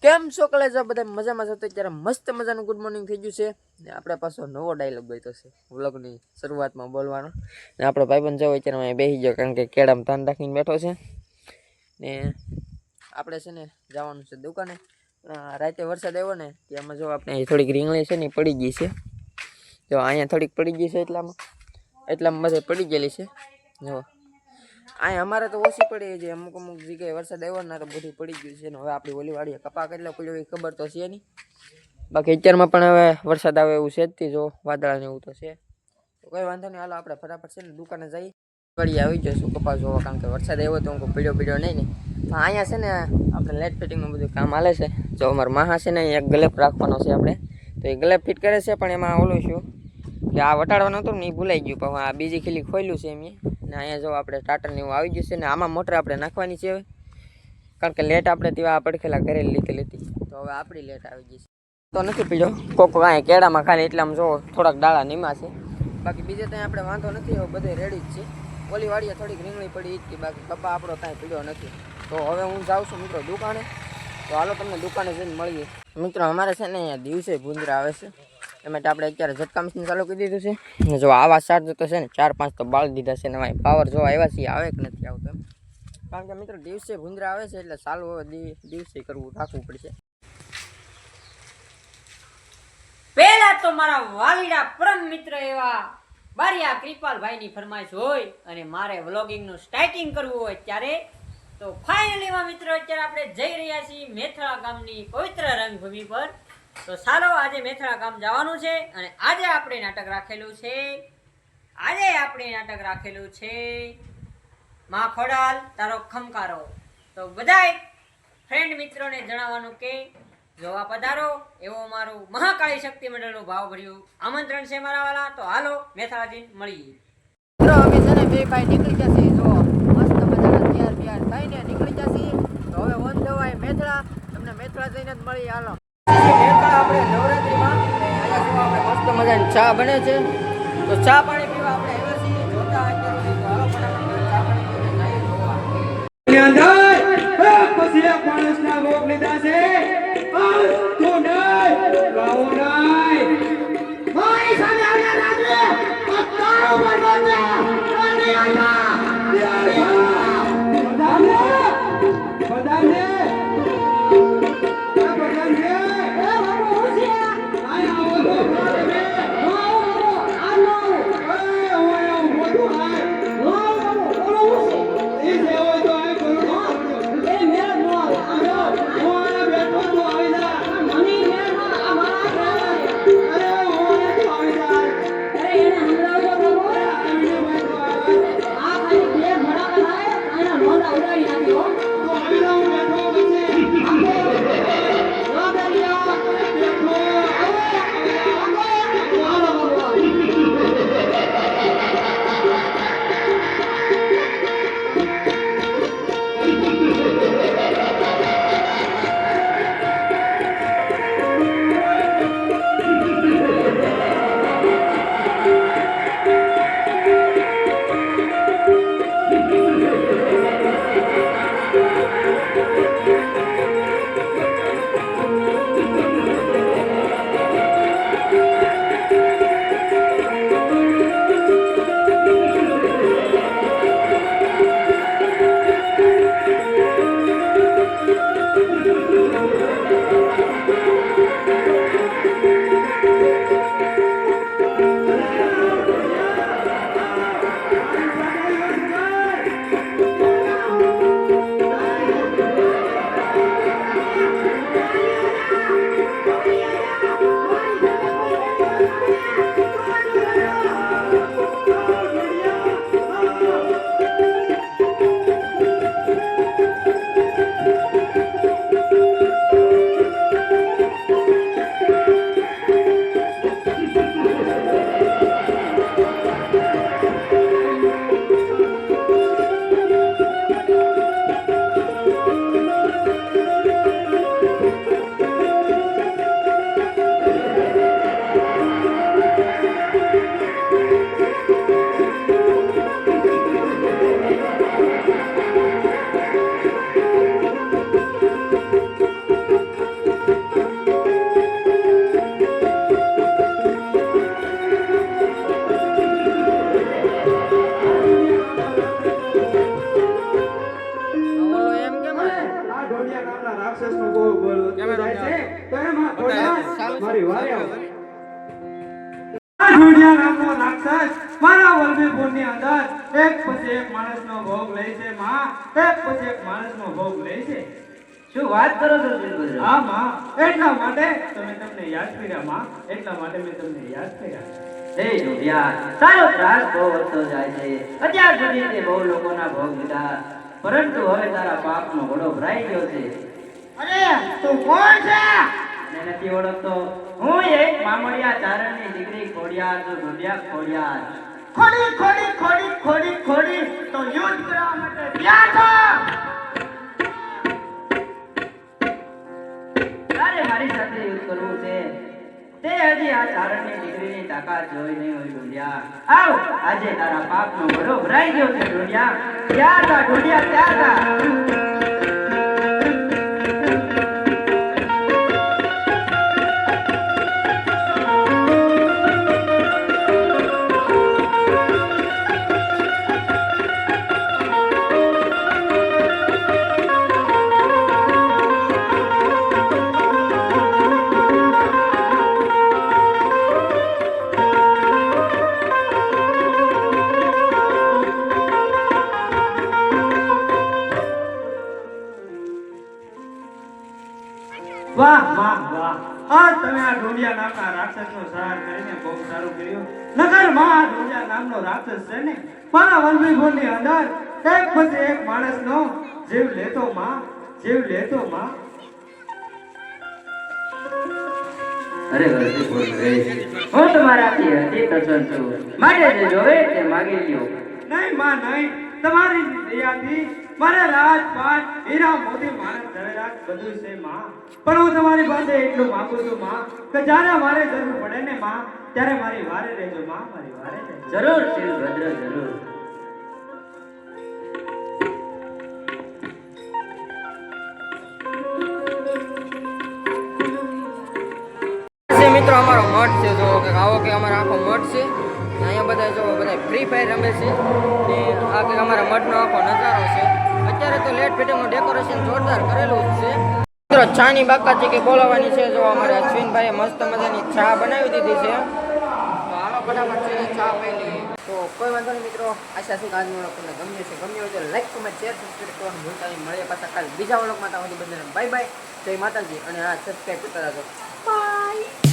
કેમ છો કલેજા બધા મજામાં છો? તો અત્યારે મસ્ત મજાનું ગુડ મોર્નિંગ થઈ ગયું છે ને આપણે પાછો નવો ડાયલોગ ગયો છે વ્લોગની શરૂઆતમાં બોલવાનો ને આપણો ભાઈબંધ જાવ અત્યારે અહીંયા બેસી ગયો કારણ કે કેળામાં તાન રાખીને બેઠો છે ને આપણે છે ને જવાનું છે દુકાને. રાતે વરસાદ આવ્યો ને ત્યાંમાં જો આપણે થોડીક રીંગણી છે ને પડી ગઈ છે. જો અહીંયા થોડીક પડી ગઈ છે એટલામાં બધે પડી ગયેલી છે. જો અહીંયા અમારે તો ઓછી પડી છે, અમુક જગ્યાએ વરસાદ આવ્યો ને તો બધું પડી ગયું છે ને હવે આપણી ઓલી વાડીએ કપા કેટલો પડ્યો એ ખબર તો છે નહીં. બાકી અત્યારમાં પણ હવે વરસાદ આવે એવું છે જ જો વાદળા ને એવું તો છે. તો કંઈ વાંધો નહીં, હાલો આપણે ફટાફટ છે ને દુકાને જઈ વાડીએ આવી જઈશું કપા જોવા, કારણ કે વરસાદ આવ્યો તો હું પીડ્યો નહીં ને. અહીંયા છે ને આપણે લાઇટ ફિટિંગનું બધું કામ હાલે છે. જો અમારા માહા છે ને એક ગલેપ રાખવાનો છે આપણે, તો એ ગલેપ ફિટ કરે છે પણ એમાં ઓલું શું કે આ વટાડવાનું હતું ને એ ભૂલાઈ ગયું, પણ આ બીજી ખીલી ખોલ્યું છે એમ ને અહીંયા જો આપણે સ્ટાર્ટરને એવું આવી ગયું છે ને આમાં મોટર આપણે નાખવાની છે હવે, કારણ કે લેટ આપણે ત્યાં પડખેલા ઘરે લીધેલી હતી તો હવે આપણી લેટ આવી ગઈ છે. તો નથી પીડ્યો કોક કાંઈ કેળામાં ખાલી એટલામાં જો થોડાક ડાળા નીમા છે, બાકી બીજે ત્યાં આપણે વાંધો નથી. હવે બધે રેડી જ છે. ઓલી વાડીએ થોડીક રીંગણી પડી જ હતી, બાકી કપા આપણો કાંઈ પીડ્યો નથી. તો હવે હું જાઉં છું મિત્રો દુકાને, તો હાલો તમને દુકાને જઈને મળીએ. મિત્રો અમારે છે ને અહીંયા દિવસે ભૂંદરા આવે છે, એ માટે આપણે અત્યારે ઝટકા મશીન ચાલુ કરી દીધું છે ને જો આવા ચાર્જ તો છે ને 4-5 તો બાળી દીધા છે ને પાવર જો આવ્યા છે આવે કે નથી આવતો એમ, કારણ કે મિત્રો દિવસે ભૂંદરા આવે છે એટલે ચાલુ હવે દિવસે કરવું રાખવું પડશે. પહેલા તો મારા વાલીડા પરમ મિત્ર એવા બારિયા કૃપાલભાઈની ફરમાઈશ હોય અને મારે વ્લોગિંગનું સ્ટાર્ટિંગ કરવું હોય ત્યારે તો ફાઇનલી માં મિત્રો અત્યારે આપણે જઈ રહ્યા છીએ મેથળા ગામની પવિત્ર રંગભૂમિ પર. તો ચાલો આજે મેથળા ગામ જવાનું છે અને આજે આપણે નાટક રાખેલું છે માં ખોડાલ તારો ખમકારો. તો બધાય ફ્રેન્ડ મિત્રોને જણાવવાનું કે જોવા પધારો એવો મારું મહાકાળી શક્તિ મંડળનું ભાવભર્યું આમંત્રણ છે મારા વાલા. તો હાલો મેથળાજી મળીએ. મિત્રો અમે છે ને બે ભાઈ નીકળી જશે, જો મસ્ત મજાના તૈયાર થઈને નીકળી જશે. તો હવે ઓન જવાય મેથળા, તમને મેથળા જઈને જ મળીએ. હાલો આપણે નવરાત્રીમાં અહીંયા જો આપણે મસ્ત મજાની ચા બને છે, તો ચા પાણી પીવા આપણે આવ્યા છીએ. જોતા અત્યારે તો હાલો ફટાફટ ચા પાણી પીને જઈએ જોવા. પછી માણસના રોગ લીધા છે તું નહીં ગાવો નહીં મારી સામે આવ્યા રાજે પત્તાઓ બનવા અને આયા બધાને રાક્ષસનો બહુ બળ વધતો જાય છે તો એમાં થોડા મારી વારે આવો. આ ઢોઢિયા નામનો રાક્ષસ મારા વલભીપુરની અંદર એક પછી એક માણસનો ભોગ લે છે માં, એક પછી એક માણસનો ભોગ લે છે. શું વાત કરો છો શિવભદ્ર? હા માં, એટલા માટે તમે તમને યાદ કર્યા માં, એટલા માટે મેં તમને યાદ કર્યા. હે ઢોઢિયા, તારો ત્રાસ બહુ વધતો જાય છે. અત્યાર સુધી તે બહુ લોકોના ભોગ લીધા, પરંતુ હવે તારા પાપનો ઘોડો ભરાઈ ગયો છે. અરે તું કોણ છે? અને નથી ઓળખતો? હું એક મામડિયા ચારણની દીકરી ખોડિયાર છું, ઢોઢિયા ખોડિયાર. ખોડી ખોડી ખોડી ખોડી ખોડી તો યુદ્ધ કરવા માટે તૈયાર છો. તારે મારી સાથે યુદ્ધ કરવું છે. તે હજી આ ચારણની દીકરીની તાકાત જોઈ નહીં હોય ઢોઢિયા. આવ, આજે તારા પાપનો ઘોડો ભરાઈ ગયો છે ઢોઢિયા. ત્યાં જા ઢોઢિયા, ત્યાં જા. વાહ વાહ વાહ, આજ તમે આ ઢોલિયા નામના રાક્ષસનો સંહાર કરીને બહુ સારું કર્યું. નકર માં આ ઢોલિયા નામનો રાક્ષસ છે ને મારા વલભીપુરની અંદર એક પછી એક માણસનો જીવ લેતો માં, જીવ લેતો માં. અરે વલભીપુર નરેશ, હું તમારાથી અતિ પ્રસન્ન છું. માટે જે જોવે તે માગી લ્યો. નહીં માં નહીં, તમારી દયાથી મારે રાજપાટ હીરા મોતી માણસ ઝવેરાત બધું છે માં. પણ હું તમારી પાસે એટલું માંગુ છું માં કે જ્યારે મારે જરૂર પડે ને માં ત્યારે મારી વારે રહેજો માં, મારી વારે રહેજો. જરૂર શિવભદ્ર, જરૂર. છે મિત્રો અમારો મઠ છે, જો કે આવો કે અમારો આખો મઠ છે. અહીંયા બધા જો બધા ફ્રી ફાયર રમે છે ને આ કે અમારા મઠનો આખો નજારો છે. અત્યારે તો લેટ ફિટિંગનું ડેકોરેશન જોરદાર કરેલું જ છે. મિત્રો ચાની બાકાજી કે બોલાવવાની છે, જો અમારે અશ્વિનભાઈએ મસ્ત મજાની ચા બનાવી દીધી છે. તો હાલો ફટાફટ છે ચા પી લઈએ. તો કોઈ વાંધો નહીં મિત્રો, આશા છે કે આજનો વ્લોગ તમને ગમ્યો છે. ગમ્યો હોય તો લાઈક, કમેન્ટ, શેર, સબસ્ક્રાઈબ કરવાનું ભૂલતા નહીં. મળીએ પાછા કાલે બીજા વ્લોગમાં. ત્યાં સુધી બધાને બાય બાય, જય માતાજી. અને હા, સબસ્ક્રાઈબ કરતા રહેજો. બાય.